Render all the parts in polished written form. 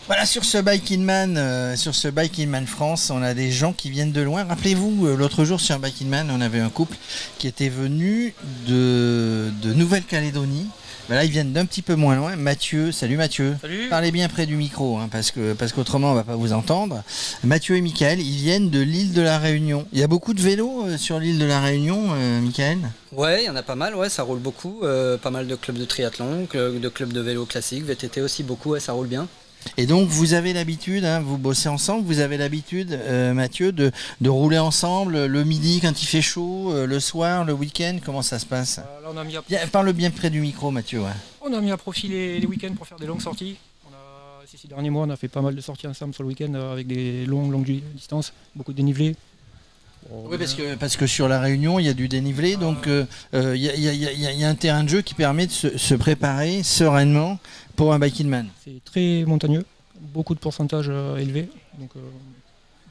Voilà, sur ce Bike in Man, France, on a des gens qui viennent de loin. Rappelez-vous, l'autre jour sur un Bike in Man, on avait un couple qui était venu de Nouvelle-Calédonie. Ben là, ils viennent d'un petit peu moins loin. Mathieu, salut Mathieu. Salut. Parlez bien près du micro, hein, parce qu'autrement on va pas vous entendre. Mathieu et Michael, ils viennent de l'île de la Réunion. Il y a beaucoup de vélos sur l'île de la Réunion, Michael? Ouais, il y en a pas mal, ouais, ça roule beaucoup. Pas mal de clubs de triathlon, de clubs de vélo classique, VTT aussi beaucoup, ouais, ça roule bien. Et donc vous avez l'habitude, hein, vous bossez ensemble, vous avez l'habitude, Mathieu, de rouler ensemble le midi quand il fait chaud, le soir, le week-end, comment ça se passe? Là, on a mis à... Parle bien près du micro, Mathieu. Ouais. On a mis à profit les week-ends pour faire des longues sorties. Ces 6 derniers mois, on a fait pas mal de sorties ensemble sur le week-end avec des longues distances, beaucoup de dénivelé. Oui, parce que sur la Réunion, il y a du dénivelé, donc il y a un terrain de jeu qui permet de se préparer sereinement pour un Bike in Man. C'est très montagneux, beaucoup de pourcentages élevés, donc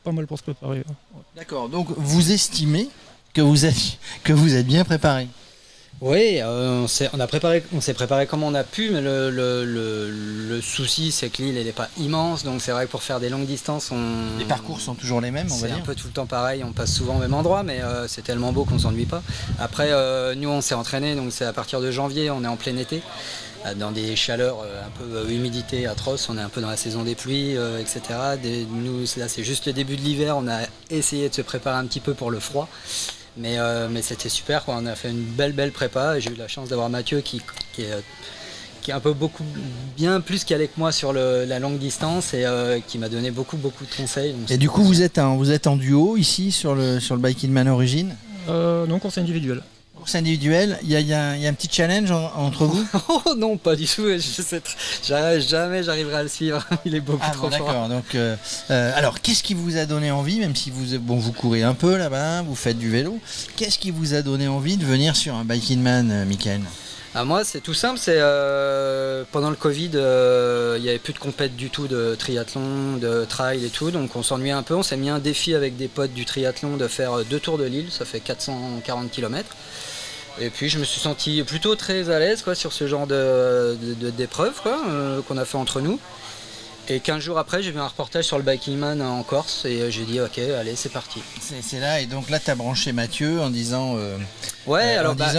pas mal pour se préparer. Ouais. D'accord, donc vous estimez que vous êtes bien préparé? Oui, on s'est préparé comme on a pu, mais le souci c'est que l'île elle n'est pas immense, donc c'est vrai que pour faire des longues distances, les parcours sont toujours les mêmes, on va dire. C'est un peu tout le temps pareil, on passe souvent au même endroit, mais c'est tellement beau qu'on s'ennuie pas. Après, nous on s'est entraîné, donc c'est à partir de janvier, on est en plein été, dans des chaleurs, un peu humidité atroce, on est un peu dans la saison des pluies, etc. Nous, là c'est juste le début de l'hiver, on a essayé de se préparer un petit peu pour le froid. Mais c'était super, quoi. On a fait une belle prépa et j'ai eu la chance d'avoir Mathieu qui est un peu bien plus qu'avec moi sur la longue distance et qui m'a donné beaucoup de conseils. Et du coup vous êtes en duo ici sur le Bike in Man Origin? Non, course individuelle. Course individuelle, il y a un petit challenge entre vous? Oh non, pas du tout, jamais j'arriverai à le suivre, il est beaucoup trop fort. D'accord, donc alors qu'est-ce qui vous a donné envie, même si vous courez un peu là-bas, vous faites du vélo, qu'est-ce qui vous a donné envie de venir sur un Bike in Man, Michael? Moi c'est tout simple, c'est pendant le Covid, il n'y avait plus de compète du tout de triathlon, de trail et tout, donc on s'ennuyait un peu, on s'est mis un défi avec des potes du triathlon de faire 2 tours de l'île, ça fait 440 km. Et puis je me suis senti plutôt très à l'aise sur ce genre d'épreuve qu'on a fait entre nous. Et 15 jours après, j'ai vu un reportage sur le Bike in Man en Corse et j'ai dit ok, allez, c'est parti. C'est là, et donc là tu as branché Mathieu en disant,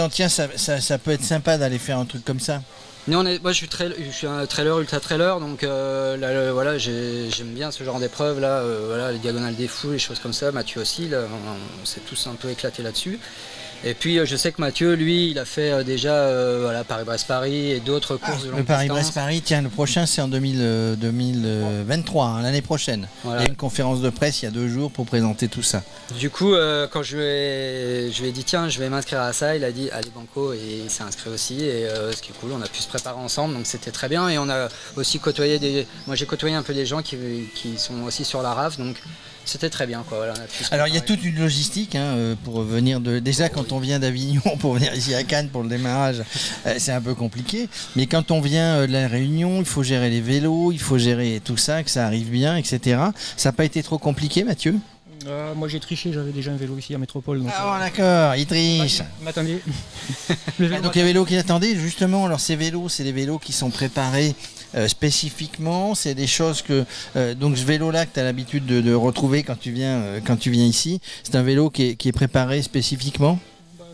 tiens, ça peut être sympa d'aller faire un truc comme ça. Moi je suis un trailer, ultra trailer, donc voilà, j'aime bien ce genre d'épreuve là, voilà, les diagonales des fous, les choses comme ça. Mathieu aussi, là, on s'est tous un peu éclatés là-dessus. Et puis je sais que Mathieu, lui, il a fait déjà Paris-Brest-Paris et d'autres courses de longue distance. Le Paris-Brest-Paris, tiens, le prochain c'est en 2023, hein, l'année prochaine. Voilà. Il y a une conférence de presse il y a 2 jours pour présenter tout ça. Du coup, quand je lui ai dit tiens, je vais m'inscrire à ça, il a dit allez banco et il s'est inscrit aussi. Et ce qui est cool, on a pu se préparer ensemble, donc c'était très bien. Et on a aussi côtoyé moi j'ai côtoyé un peu des gens qui sont aussi sur la RAF, donc c'était très bien, quoi. Voilà, alors il y a toute une logistique pour venir déjà quand on vient d'Avignon pour venir ici à Cannes pour le démarrage, c'est un peu compliqué. Mais quand on vient de la Réunion, il faut gérer les vélos, il faut gérer tout ça, que ça arrive bien, etc. Ça n'a pas été trop compliqué, Mathieu? Moi j'ai triché, j'avais déjà un vélo ici à Métropole. Donc, d'accord, il triche. M'attendez. Donc les vélos qui attendaient, justement, alors ces vélos, c'est des vélos qui sont préparés spécifiquement, c'est des choses que donc ce vélo là que tu as l'habitude de retrouver quand tu viens ici, c'est un vélo qui est préparé spécifiquement?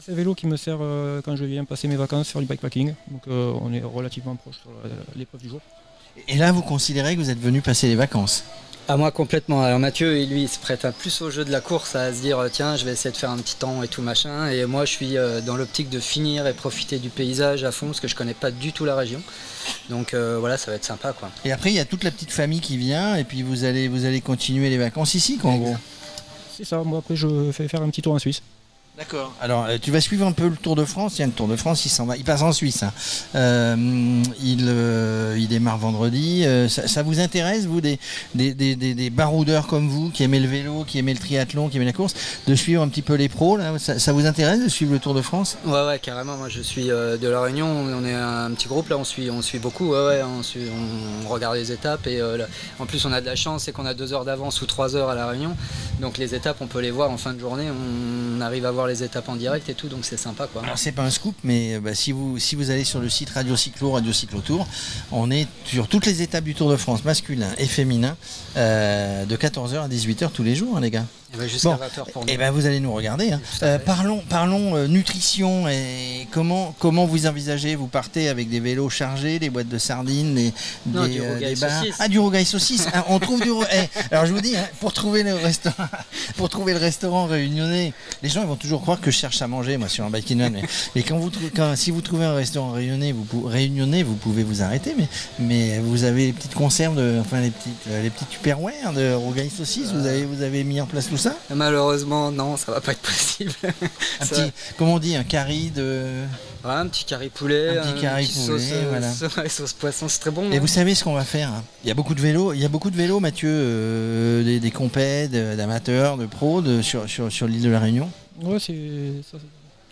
C'est un vélo qui me sert quand je viens passer mes vacances sur du bikepacking, donc on est relativement proche sur l'épreuve du jour. Et là vous considérez que vous êtes venu passer les vacances? À moi complètement. Alors Mathieu, lui, il se prête plus au jeu de la course, à se dire tiens, je vais essayer de faire un petit temps et tout machin. Et moi, je suis dans l'optique de finir et profiter du paysage à fond, parce que je connais pas du tout la région. Donc voilà, ça va être sympa, quoi. Et après, il y a toute la petite famille qui vient, et puis vous allez continuer les vacances ici, quoi, en gros. C'est ça. Moi, après, je fais faire un petit tour en Suisse. D'accord. Alors, tu vas suivre un peu le Tour de France. Tiens, le Tour de France, il passe en Suisse. Hein. Il démarre vendredi. Ça vous intéresse, vous, des baroudeurs comme vous, qui aimez le vélo, qui aimez le triathlon, qui aimez la course, de suivre un petit peu les pros là, ça vous intéresse de suivre le Tour de France? Ouais, carrément. Moi, je suis de La Réunion. On est un petit groupe là. On suit beaucoup. On regarde les étapes et en plus, on a de la chance, c'est qu'on a 2 heures d'avance ou 3 heures à La Réunion. Donc les étapes, on peut les voir en fin de journée. On arrive à voir les étapes en direct et tout, donc c'est sympa quoi. Alors c'est pas un scoop, mais si vous allez sur le site Radio Cyclo Tour, on est sur toutes les étapes du Tour de France, masculin et féminin, de 14h à 18h tous les jours, hein, les gars. Et ben jusqu'à 20h pour nous. Et ben vous allez nous regarder. Hein. Parlons nutrition et comment vous envisagez. Vous partez avec des vélos chargés, des boîtes de sardines, des bars. Ah, du rougail saucisse. Hein, on trouve du alors je vous dis, hein, pour trouver le restaurant réunionnais, les gens ils vont toujours croire que je cherche à manger moi sur un Biking Man. Mais si vous trouvez un restaurant réunionnais, vous pouvez vous arrêter. Mais vous avez les petites conserves, les petites tupperware de rougail saucisse. Vous avez mis en place tout ça? Malheureusement, non, ça va pas être possible. Comment on dit, un curry de... Ouais, un petit curry poulet, un petit curry poulet, voilà. Sauce poisson, c'est très bon. Et vous savez ce qu'on va faire, hein. Il y a beaucoup de vélos, Mathieu, des compètes, d'amateurs, de pros sur l'île de la Réunion. Ouais, il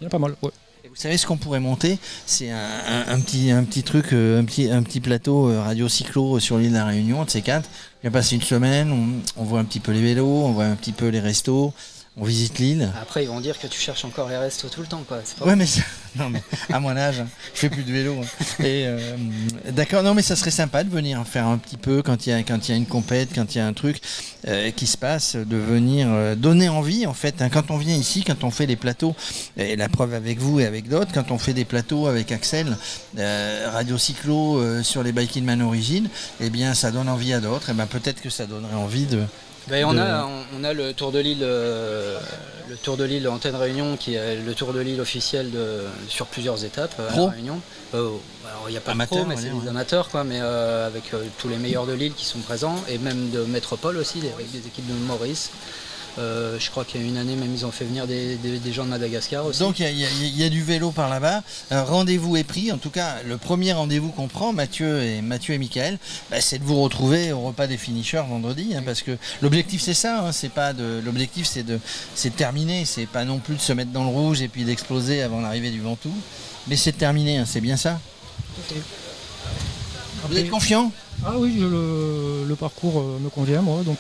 y en a pas mal, ouais. Vous savez ce qu'on pourrait monter? C'est un petit truc, un petit plateau radio cyclo sur l'île de la Réunion, de ces quatre. On vient passer une semaine, on voit un petit peu les vélos, on voit un petit peu les restos, on visite l'île. Après, ils vont dire que tu cherches encore les restos tout le temps, quoi. Ouais, mais non, mais à mon âge, je fais plus de vélo. Hein. Et d'accord, non, mais ça serait sympa de venir faire un petit peu quand il y a une compète, quand il y a un truc qui se passe, de venir donner envie, en fait. Hein, quand on vient ici, quand on fait les plateaux, et la preuve avec vous et avec d'autres, quand on fait des plateaux avec Axel, Radio Cyclo sur les Biking Man Origine, eh bien, ça donne envie à d'autres. Et ben peut-être que ça donnerait envie de... On a le Tour de l'île, Antenne Réunion, qui est le Tour de l'île officiel sur plusieurs étapes à la Réunion. Alors il n'y a pas de pro, mais c'est des amateurs, quoi, mais avec tous les meilleurs de l'île qui sont présents, et même de métropole aussi, avec des équipes de Maurice. Je crois qu'il y a une année même ils ont fait venir des gens de Madagascar aussi. Donc il y a du vélo par là-bas. Rendez-vous est pris. En tout cas, le premier rendez-vous qu'on prend, Mathieu et Mickaël, c'est de vous retrouver au repas des finishers vendredi, hein, parce que l'objectif c'est ça. Hein, l'objectif c'est de terminer. C'est pas non plus de se mettre dans le rouge et puis d'exploser avant l'arrivée du Ventoux, mais c'est de terminer. Hein, c'est bien ça. Vous êtes confiant? Ah oui, le parcours me convient moi, donc.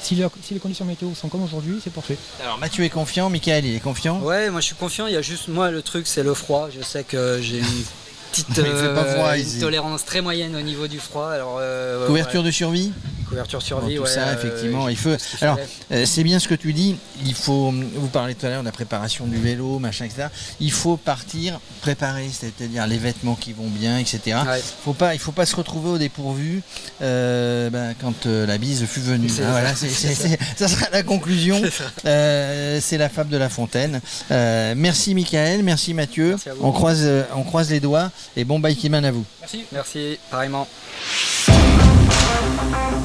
Si les conditions météo sont comme aujourd'hui, c'est parfait. Alors Mathieu est confiant, Mickaël il est confiant? Ouais, moi je suis confiant, il y a juste moi le truc c'est le froid, je sais que j'ai une petite une tolérance très moyenne au niveau du froid. Alors, couverture de survie? Couverture survie, tout ça, effectivement, il faut. Alors, c'est bien ce que tu dis. Il faut. Vous parlez tout à l'heure de la préparation du vélo, machin, etc. Il faut partir préparé, c'est-à-dire les vêtements qui vont bien, etc. Il faut pas se retrouver au dépourvu quand la bise fut venue. Voilà, ça sera la conclusion. C'est la fable de La Fontaine. Merci Mickaël, merci Mathieu. Merci à vous. On croise les doigts et bon Biking Man à vous. Merci, pareillement.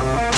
Thank you.